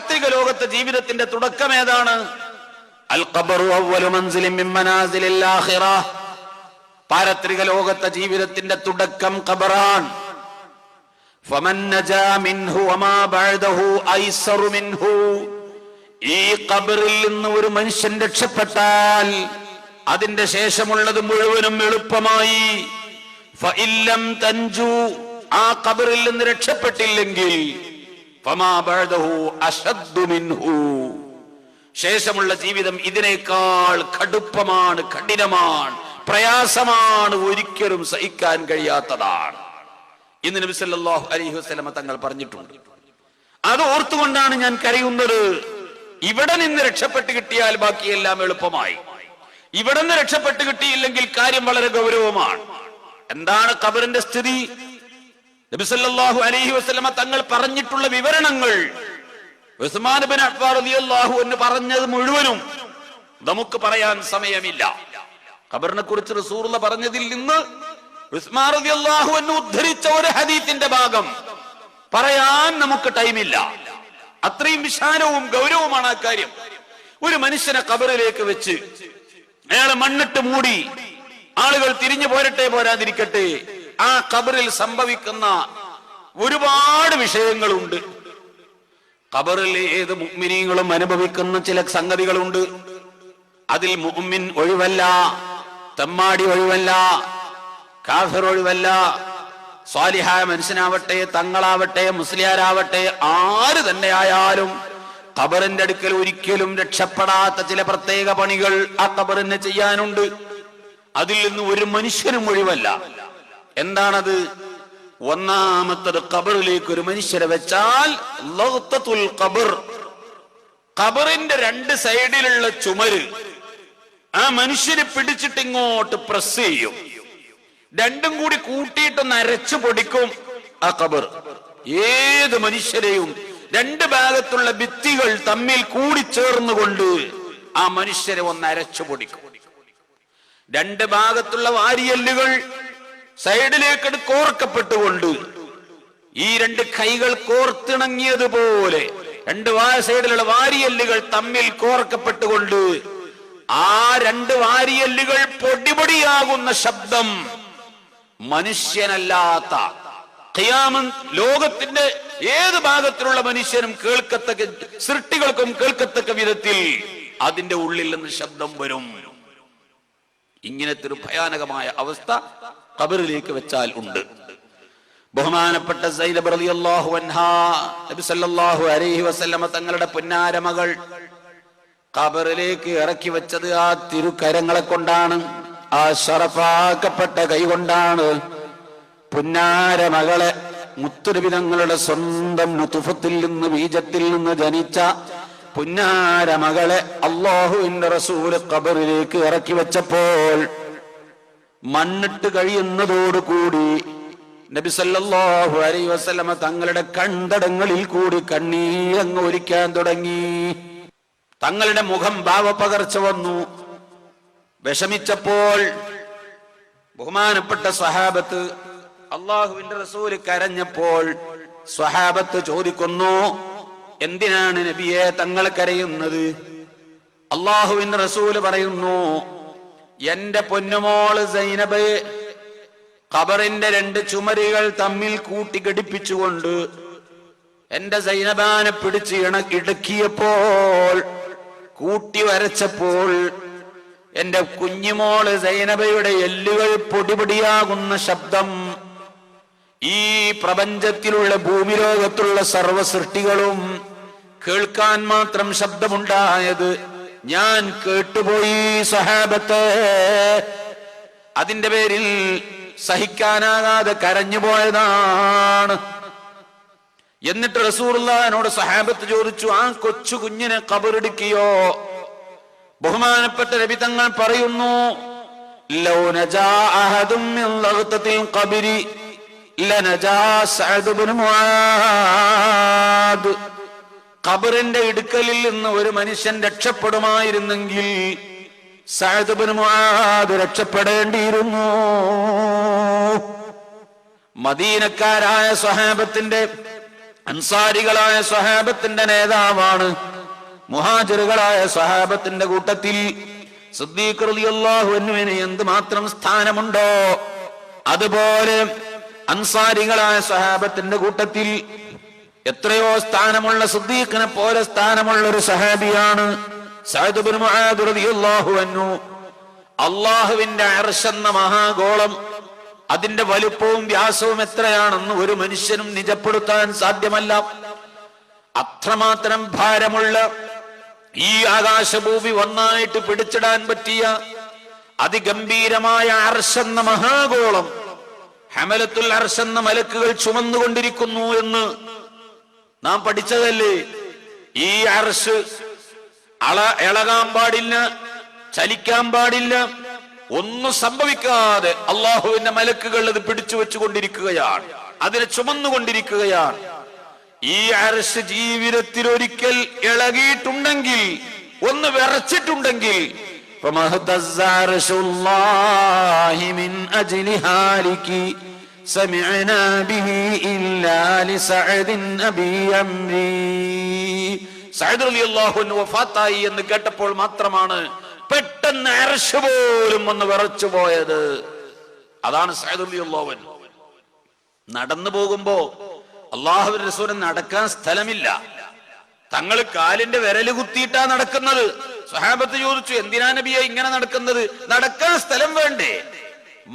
പാരത്രിക ലോകത്തെ ജീവിതത്തിന്റെ തുടക്കം ഏതാണ്? അൽ ഖബറു അവ്വലു മൻസിലിൻ മിൻ മനാസിലിൽ ആഖിറ. പാരത്രിക ലോകത്തെ ജീവിതത്തിന്റെ തുടക്കം ഖബറാൻ. ഫമൻ നജാ മിൻഹു വമാ ബഅദഹു ഐസറു മിൻഹു. ഈ ഖബറിൽ നിന്ന് ഒരു മനുഷ്യൻ രക്ഷപ്പെട്ടാൽ അതിന്റെ ശേഷമുള്ളത് മുഴുവനും എളുപ്പമായി. ഫഇല്ലം തൻജു, ആ ഖബറിൽ നിന്ന് രക്ഷപ്പെട്ടില്ലെങ്കിൽ ഫമാ ബഅദഹു അശദ്ദു മിൻഹു. ശേഷമുള്ള ജീവിതം ഇതിനേക്കാൾ കടുപ്പമാണ്, കഠിനമാണ്, പ്രയാസമാണ്, ഒരിക്കലും സഹിക്കാൻ കഴിയാത്തതാണ്. ഇന്ന് നബി സല്ലല്ലാഹു അലൈഹി വസല്ലമ തങ്ങൾ പറഞ്ഞിട്ടുണ്ട്. അത് ഓർത്തുകൊണ്ടാണ് ഞാൻ കരയുന്നത്. ഇവിടെ നിന്ന് രക്ഷപ്പെട്ട് കിട്ടിയാൽ ബാക്കിയെല്ലാം എളുപ്പമായി. ഇവിടെ നിന്ന് രക്ഷപ്പെട്ട് കിട്ടിയില്ലെങ്കിൽ കാര്യം വളരെ ഗൗരവമാണ്. എന്താണ് ഖബറിന്റെ സ്ഥിതി? നബി സല്ലല്ലാഹു അലൈഹി വസല്ലമ തങ്ങൾ പറഞ്ഞിട്ടുള്ള വിവരണങ്ങൾ ഉസ്മാൻ ഇബ്നു അഫ്ഫാൻ റളിയല്ലാഹു അൻഹു പറഞ്ഞത് മുഴുവനും നമുക്ക് പറയാൻ സമയമില്ല. ഖബറിനെ കുറിച്ച് റസൂലുള്ളാഹി പറഞ്ഞതിൽ നിന്ന് ഉസ്മാൻ റളിയല്ലാഹു അൻഹു ഉദ്ധരിച്ച ഒരു ഹദീസിന്റെ ഭാഗം പറയാൻ നമുക്ക് ടൈമില്ല. അത്രയും വിശാലവും ഗൗരവമാണ് ആ കാര്യം. ഒരു മനുഷ്യനെ ഖബറിലേക്ക് വെച്ച് അയാളെ മണ്ണിട്ട് മൂടി ആളുകൾ തിരിഞ്ഞു പോരട്ടെ പോരാതിരിക്കട്ടെ, ആ ഖബറിൽ സംഭവിക്കുന്ന ഒരുപാട് വിഷയങ്ങളുണ്ട്. ഖബറിൽ ഏത് മുഅ്മിനീങ്ങളും അനുഭവിക്കുന്ന ചില സംഗതികളുണ്ട്. അതിൽ മുഅ്മിൻ ഒഴിവല്ല, തമ്മാടി ഒഴിവല്ല, കാഫിർ ഒഴിവല്ല. സ്വാലിഹായ മനുഷ്യനാവട്ടെ, തങ്ങളാവട്ടെ, മുസ്ലിയാരാവട്ടെ, ആര് തന്നെ ആയാലും ഖബറിന്റെ അടുക്കൽ ഒരിക്കലും രക്ഷപ്പെടാത്ത ചില പ്രത്യേക പണികൾ ആ ഖബറിന് ചെയ്യാനുണ്ട്. അതിൽ നിന്ന് ഒരു മനുഷ്യനും ഒഴിവല്ല. എന്താണത്? ഒന്നാമത്തത്, ഖബറിലേക്ക് ഒരു മനുഷ്യരെ വെച്ചാൽ ലഗ്തത്തുൽ ഖബർ, ഖബറിന്റെ രണ്ട് സൈഡിലുള്ള ചുമര് ആ മനുഷ്യനെ പിടിച്ചിട്ട് ഇങ്ങോട്ട് പ്രസ് ചെയ്യും. രണ്ടും കൂടി കൂട്ടിയിട്ടൊന്ന് അരച്ചു പൊടിക്കും ആ ഖബർ. ഏത് മനുഷ്യരെയും രണ്ട് ഭാഗത്തുള്ള ഭിത്തികൾ തമ്മിൽ കൂടി ചേർന്നുകൊണ്ട് ആ മനുഷ്യരെ ഒന്ന് അരച്ചു പൊടിക്കും. രണ്ട് ഭാഗത്തുള്ള വാരിയല്ലുകൾ സൈഡിലേക്ക് കോർക്കപ്പെട്ടുകൊണ്ട് ഈ രണ്ട് കൈകൾ കോർത്തിണങ്ങിയതുപോലെ രണ്ട് സൈഡിലുള്ള വാരിയല്ലുകൾ തമ്മിൽ കോർക്കപ്പെട്ടുകൊണ്ട് ആ രണ്ട് വാരിയല്ലുകൾ പൊടിപൊടിയാകുന്ന ശബ്ദം മനുഷ്യനല്ലാത്ത ലോകത്തിന്റെ ഏത് ഭാഗത്തിലുള്ള മനുഷ്യനും കേൾക്കത്തക്ക, സൃഷ്ടികൾക്കും കേൾക്കത്തക്ക വിധത്തിൽ അതിന്റെ ഉള്ളിൽ നിന്ന് ശബ്ദം വരും. ഇങ്ങനത്തെ ഒരു ഭയാനകമായ അവസ്ഥ ഖബറിലേക്ക് വെച്ചാൽ ഉണ്ട്. ബഹുമാനപ്പെട്ട സൈനബ് റളിയല്ലാഹു അൻഹാ നബി സല്ലല്ലാഹു അലൈഹി വസല്ലമ തങ്ങളുടെ പുന്നാരമകൾ ഖബറിലേക്ക് ഇറക്കി വെച്ചത് ആ തിരുകരങ്ങളെ കൊണ്ടാണ്, ആ ശറഫാക്കപ്പെട്ട കൈ കൊണ്ടാണ്. പുന്നാരമകളെ മുത്തുനബി തങ്ങളുടെ സ്വന്തം നുതുഫത്തിൽ നിന്ന്, ബീജത്തിൽ നിന്ന് ജനിച്ച പുന്നാരമകളെ അല്ലാഹുവിന്റെ റസൂൽ ഖബറിലേക്ക് ഇറക്കി വെച്ചപ്പോൾ മണ്ണിട്ട് കഴിയുന്നതോടുകൂടി നബി സല്ലല്ലാഹു അലൈഹി വസല്ലമ തങ്ങളുടെ കണ്ടടങ്ങളിൽ കൂടി കണ്ണീരങ്ങ് ഒലിക്കാൻ തുടങ്ങി. തങ്ങളുടെ മുഖം ഭാവപകർച്ച വന്നു. വിഷമിച്ചപ്പോൾ ബഹുമാനപ്പെട്ട സ്വഹാബത്ത്, അല്ലാഹുവിന്റെ റസൂൽ കരഞ്ഞപ്പോൾ സ്വഹാബത്ത് ചോദിക്കുന്നു, എന്തിനാണ് നബിയെ തങ്ങൾ കരയുന്നത്? അല്ലാഹുവിന്റെ റസൂൽ പറയുന്നു, എന്റെ പൊന്നുമോള് സൈനബ് ഖബറിന്റെ രണ്ട് ചുമരുകൾ തമ്മിൽ കൂട്ടിഘടിപ്പിച്ചുകൊണ്ട് എന്റെ സൈനബാനെ പിടിച്ച് ഇടുക്കിയപ്പോൾ, കൂട്ടി വരച്ചപ്പോൾ എന്റെ കുഞ്ഞുമോള് സൈനബയുടെ എല്ലുകൾ പൊടിപൊടിയാകുന്ന ശബ്ദം ഈ പ്രപഞ്ചത്തിലുള്ള ഭൂമിലോകത്തുള്ള സർവ്വ സൃഷ്ടികളും കേൾക്കാൻ മാത്രം ശബ്ദമുണ്ടായത് ഞാൻ കേട്ടുപോയി സഹാബത്തെ. അതിന്റെ പേരിൽ സഹിക്കാനാകാതെ കരഞ്ഞുപോയതാണ്. എന്നിട്ട് റസൂലുള്ളാഹിനോട് സഹാബത്ത് ചോദിച്ചു, ആ കൊച്ചു കുഞ്ഞിനെ ഖബറടക്കിയോ? ബഹുമാനപ്പെട്ട നബി തങ്ങൾ പറയുന്നു, ലൗ നജാ അഹദും മിൻ ലഗ്തത്തിൽ ഖബരി ലനജാ സഅദ് ഇബ്നു മുആദ്. ഖബറിന്റെ ഇടുക്കലിൽ നിന്ന് ഒരു മനുഷ്യൻ രക്ഷപ്പെടുമായിരുന്നെങ്കിൽ സഅദ് ഇബ്നു മുആദ് രക്ഷപ്പെടേണ്ടിയിരുന്നു. മദീനക്കാരായ സ്വഹാബത്തിന്റെ അൻസാരികളായ സ്വഹാബത്തിന്റെ നേതാവാണ്. മുഹാജിറുകളായ സ്വഹാബത്തിന്റെ കൂട്ടത്തിൽ സിദ്ദീഖ് റളിയല്ലാഹു അൻഹുവിന് എന്തുമാത്രം സ്ഥാനമുണ്ടോ അതുപോലെ അൻസാരികളായ സ്വഹാബത്തിന്റെ കൂട്ടത്തിൽ എത്രയോ സ്ഥാനമുള്ള സിദ്ദീഖിനെ പോലെ സ്ഥാനമുള്ള ഒരു സഹാബിയാണ് സഅദ് ഇബ്നു മുആദ് റളിയല്ലാഹു അൻഹു. അല്ലാഹുവിന്റെ അർശ് എന്ന മഹാഗോളം, അതിന്റെ വലുപ്പവും വ്യാസവും എത്രയാണെന്ന് ഒരു മനുഷ്യനും നിജപ്പെടുത്താൻ സാധ്യമല്ല. അത്രമാത്രം ഭാരമുള്ള ഈ ആകാശഭൂമി ഒന്നായിട്ട് പിടിച്ചിടാൻ പറ്റിയ അതിഗംഭീരമായ അർശ് എന്ന മഹാഗോളം ഹമലത്തുൽ അർശ് എന്ന മലക്കുകൾ ചുമന്നുകൊണ്ടിരിക്കുന്നു എന്ന് നാം പഠിച്ചതല്ലേ. ഈ അർശ് ഇളകാൻ പാടില്ല, ചലിക്കാൻ പാടില്ല, ഒന്നും സംഭവിക്കാതെ അള്ളാഹുവിന്റെ മലക്കുകൾ അത് പിടിച്ചു വെച്ചുകൊണ്ടിരിക്കുകയാണ്, അതിനെ ചുമന്നുകൊണ്ടിരിക്കുകയാണ്. ഈ അർശ് ജീവിതത്തിൽ ഒരിക്കൽ ഇളകിയിട്ടുണ്ടെങ്കിൽ, ഒന്ന് വിറച്ചിട്ടുണ്ടെങ്കിൽ സഅദ് റളിയല്ലാഹു അൻഹു വഫാത്തായി എന്ന് കേട്ടപ്പോൾ മാത്രമാണ് പെട്ടെന്ന് അർശ് പോലും ഒന്ന് വിറച്ചു പോയത്. അതാണ് സഅദ് റളിയല്ലാഹു അൻഹു. നടന്നു പോകുമ്പോ അല്ലാഹുവിന്റെ റസൂലിന് നടക്കാൻ സ്ഥലമില്ല. തങ്ങൾ കാലിന്റെ വിരല് കുത്തിയിട്ടാ നടക്കുന്നത്. സ്വഹാബത്ത് ചോദിച്ചു, എന്തിനാ നബിയെ ഇങ്ങനെ നടക്കുന്നത്? നടക്കാൻ സ്ഥലം വേണ്ടേ?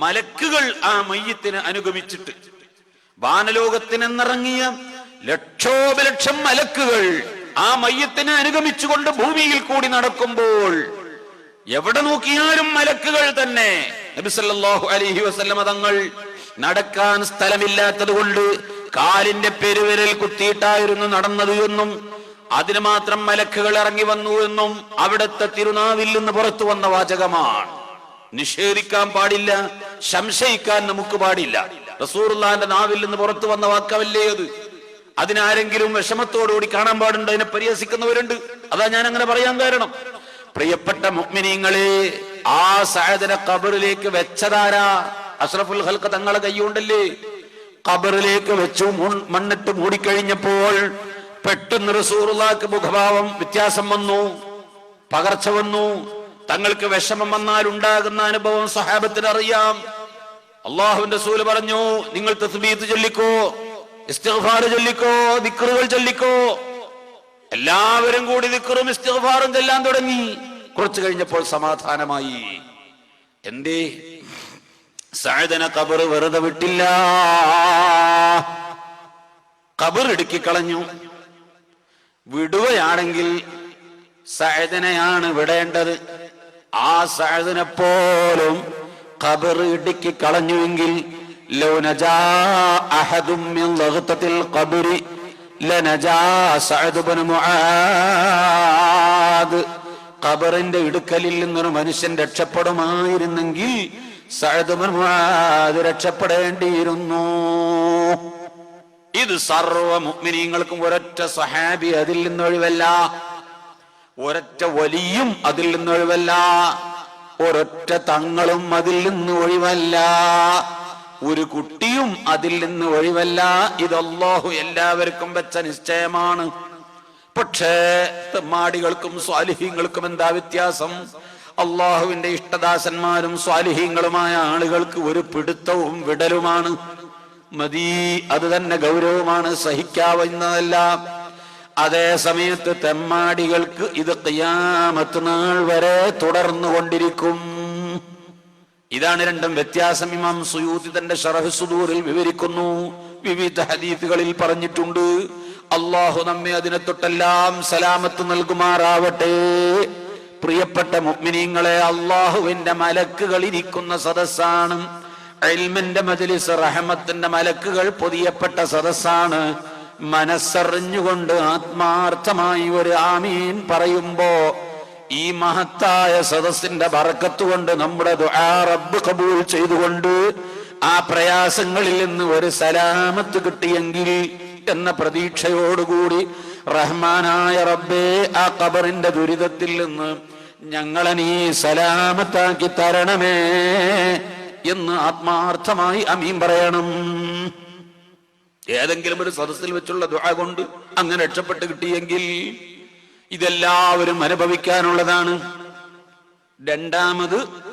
മലക്കുകൾ ആ മയ്യത്തിനെ അനുഗമിച്ചിട്ട്, വാനലോകത്തിനിറങ്ങിയ ലക്ഷോപലക്ഷം മലക്കുകൾ ആ മയ്യത്തിനെ അനുഗമിച്ചുകൊണ്ട് ഭൂമിയിൽ കൂടി നടക്കുമ്പോൾ എവിടെ നോക്കിയാലും മലക്കുകൾ തന്നെ. നബി സല്ലല്ലാഹു അലൈഹി വസല്ലമ തങ്ങൾ നടക്കാൻ സ്ഥലമില്ലാത്തത് കൊണ്ട് കാലിന്റെ പെരുവിരൽ കുത്തിയിട്ടായിരുന്നു നടന്നത് എന്നും അതിന് മാത്രം മലക്കുകൾ ഇറങ്ങി വന്നു എന്നും അവിടുത്തെ തിരുനാവിൽ നിന്ന് പുറത്തു വന്ന വാചകമാണ്. നിഷേധിക്കാൻ പാടില്ല, സംശയിക്കാൻ നമുക്ക് പാടില്ല. റസൂലുള്ളാഹിന്റെ നാവിൽ നിന്ന് പുറത്തു വന്ന വാക്കവല്ലേ അത്. അതിനാരെങ്കിലും വിഷമത്തോടുകൂടി കാണാൻ പാടുണ്ട്, അതിനെ പരിഹസിക്കുന്നവരുണ്ട്. അതാ ഞാൻ അങ്ങനെ പറയാൻ കാരണം. പ്രിയപ്പെട്ട മുഅ്മിനീങ്ങളെ, ആ സഅദിനെ ഖബറിലേക്ക് വെച്ചതാരാ? അഷ്റഫുൽ ഖൽഖ് തങ്ങളെ കൈകൊണ്ടല്ലേ. ഖബറിലേക്ക് വെച്ചു, മണ്ണിട്ട് മൂടിക്കഴിഞ്ഞപ്പോൾ പെട്ടെന്ന് റസൂലുള്ളാഹിക്ക് മുഖഭാവം വ്യത്യാസം വന്നു, പകർച്ച വന്നു. തങ്ങൾക്ക് വിഷമം വന്നാൽ ഉണ്ടാകുന്ന അനുഭവം സ്വഹാബത്തിന് അറിയാം. അല്ലാഹുവിന്റെ റസൂൽ പറഞ്ഞു, നിങ്ങൾ തസ്ബീഹ് ചൊല്ലിക്കോ, ഇസ്തിഗ്ഫാർ ചൊല്ലിക്കോ, ദിക്റുകൾ ചൊല്ലിക്കോ. എല്ലാവരും കൂടി ദിക്റും ഇസ്തിഗ്ഫാറും ചൊല്ലാൻ തുടങ്ങി. കുറച്ചു കഴിഞ്ഞപ്പോൾ സമാധാനമായി. എന്തേ? സഅദിനെ ഖബർ വെറുതെ വിട്ടില്ല, ഖബർ ഇടുക്കി കളഞ്ഞു. വിടുകയാണെങ്കിൽ സഅദിനെയാണ് വിടേണ്ടത്. ആ സഅദിനെ പോലും ഖബർ ഇടുക്കി കളഞ്ഞുവെങ്കിൽ ലൗ നജാ അഹദും മിൻ ലഗ്തത്തിൽ ഖബരി ലനജാ സഅദ് ഇബ്നു മുആദ്. ഖബറിന്റെ ഇടുക്കലിൽ നിന്നൊരു മനുഷ്യൻ രക്ഷപ്പെടുമായിരുന്നെങ്കിൽ സഅദ് ഇബ്നു മുആദ് രക്ഷപ്പെടേണ്ടിയിരുന്നു. ഇത് സർവ്വ മുഅ്മിനീങ്ങൾക്കും ഒരൊറ്റ സ്വഹാബി അതിൽ നിന്നൊഴിവല്ല, ഒരൊറ്റ വലിയും അതിൽ നിന്നൊഴിവല്ല, ഒരൊറ്റ തങ്ങളും അതിൽ നിന്ന് ഒഴിവല്ല, ഒരു കുട്ടിയും അതിൽ നിന്ന് ഒഴിവല്ല. ഇത് അല്ലാഹു എല്ലാവർക്കും വെച്ച നിശ്ചയമാണ്. പക്ഷേ തെമ്മാടികൾക്കും സ്വാലിഹീങ്ങൾക്കും എന്താ വ്യത്യാസം? അള്ളാഹുവിന്റെ ഇഷ്ടദാസന്മാരും സ്വാലിഹീങ്ങളുമായ ആളുകൾക്ക് ഒരു പിടുത്തവും വിടലുമാണ്. മതി, അത് തന്നെ ഗൗരവമാണ്, സഹിക്കാവുന്നതല്ല. അതേ സമയത്ത് തെമ്മാടികൾക്ക് ഇത് ഖിയാമത്ത് നാൾ വരെ തുടർന്നുകൊണ്ടിരിക്കും. ഇതാണ് രണ്ടും വ്യത്യാസം. ഇമാം സുയൂത്തി തന്റെ ശറഹ് സുദൂറിൽ വിവരിക്കുന്നു. വിവിധ ഹദീസുകളിൽ പറഞ്ഞിട്ടുണ്ട്. അള്ളാഹു നമ്മെ അതിനെ തൊട്ടെല്ലാം സലാമത്ത് നൽകുമാറാവട്ടെ. പ്രിയപ്പെട്ട മുഅ്മിനീങ്ങളെ, അള്ളാഹുവിന്റെ മലക്കുകൾ ഇരിക്കുന്ന സദസ്സാണ്. ഇൽമിന്റെ മജ്ലിസ്, റഹ്മത്തിന്റെ മലക്കുകൾ പൊതിയപ്പെട്ട സദസ്സാണ്. മനസ്സറിഞ്ഞുകൊണ്ട് ആത്മാർത്ഥമായി ഒരു ആമീൻ പറയുമ്പോ ഈ മഹത്തായ സദസ്സിന്റെ ബറക്കത്ത് കൊണ്ട് നമ്മുടെ ദുആ റബ്ബ് ഖബൂൽ ചെയ്തുകൊണ്ട് ആ പ്രയാസങ്ങളിൽ നിന്ന് ഒരു സലാമത്ത് കിട്ടിയെങ്കിൽ എന്ന പ്രതീക്ഷയോടുകൂടി റഹ്മാനായ റബ്ബേ, ആ ഖബറിന്റെ ദുരിതത്തിൽ നിന്ന് ഞങ്ങളെ നീ സലാമത്താക്കി തരണമേ എന്ന് ആത്മാർത്ഥമായി ആമീൻ പറയണം. ഏതെങ്കിലും ഒരു സദസ്സിൽ വെച്ചുള്ള ദുആ കൊണ്ട് അങ്ങനെ രക്ഷപ്പെട്ട് കിട്ടിയെങ്കിൽ ഇതെല്ലാവരും അനുഭവിക്കാനുള്ളതാണ്. രണ്ടാമത്